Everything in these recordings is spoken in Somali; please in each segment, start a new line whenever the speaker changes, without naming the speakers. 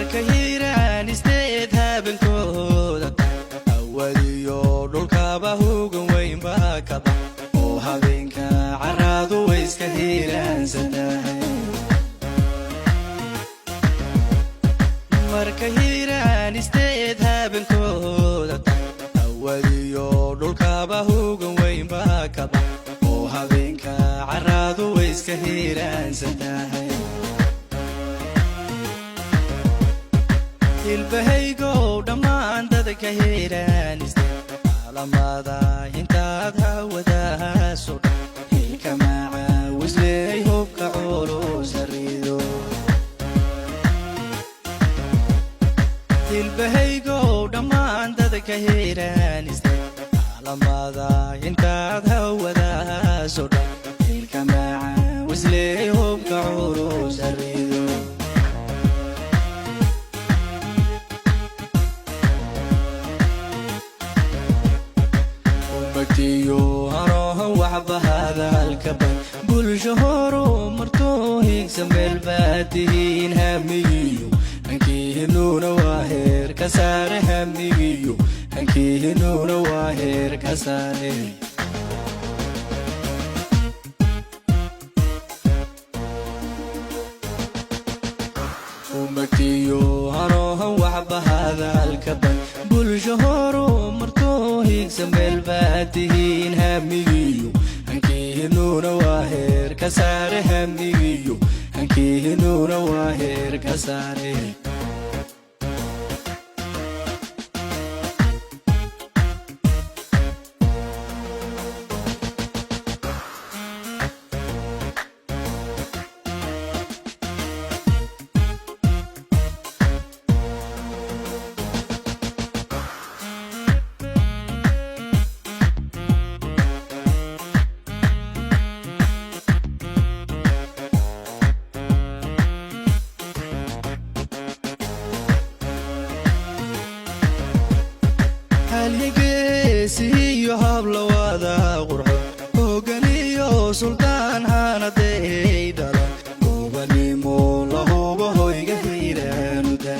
markayiraan isteedha bilkooda awaliyo dhulkaba hugan weyn baa kaba oo habeenka caradu way iska hiiraansantahay markayiraan isteedha bilkooda awaliyo dhulkaba hugan weyn baa kaba oo habeenka caradu way iska hiiraansantahay ilbahaygo dhammaan dadka hiiraaniste caalamada intaad hawada sudha hilka macaawisley hubka culus harido ilbahaygo dhammaan dadka hiiraaniste caalamada intaad hawada sudha hilka macaawisley hubka culus harido yo haro waxba hadalka ban bulsho horo marto higsa meel baadiin hamigiyo hankiinuna waa heer ka saare hamigiyo hankiinuna waa heer ka saare umatiyo haro waxba hadalka ban bulsho horo marto higsa meel baadiin hamigiyo hankiinuna waa heer ka saare hamigiyo hankiinuna waa heer ka saare halyegeesiyo habla wada qurxo hoganiyo sultaan hanaday dhalan gobanimo lahuba hoyga hiiraanuda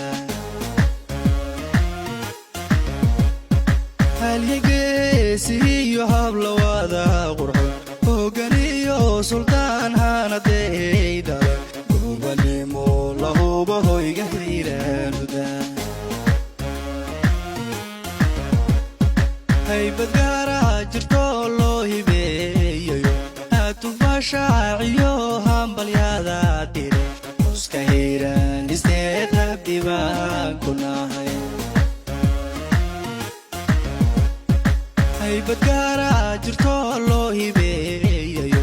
halyegeesiyo habla wada qurxo hoganiyo sultaan hanaday dhalan gobanimo lahuba hoyga hiiraanuda haybad gaara jirto loo hibeeyayo aatufashaaciyo hambalyada dhire uska hiiraan isteed habdibaan ku nahay haybad gaara jirto loo hibeeyayo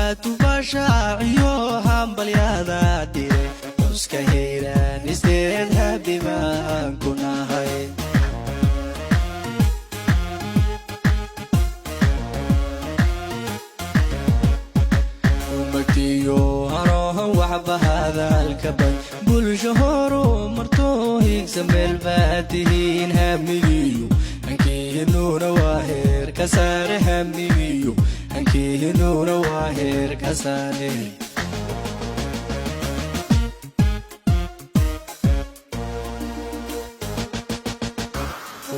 aatufashaaciyo hambalyada dhire uska hiiraan isteed habdibaan ku nahay yo haro waxba hadalka ban bulsho horo marto higsa meel baadiin hamigiyo hankiinuna waa heer ka saare hamigiyo hankiinuna waa heer ka saare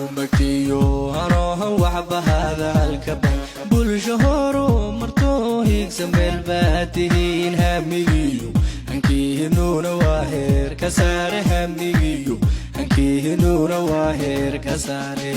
umatiyo haro waxba hadalka ban bulsho horo marto higsa meel baadiin hamigiyo hankiinuna waa heer ka saare hamigiyo hankiinuna waa heer ka saare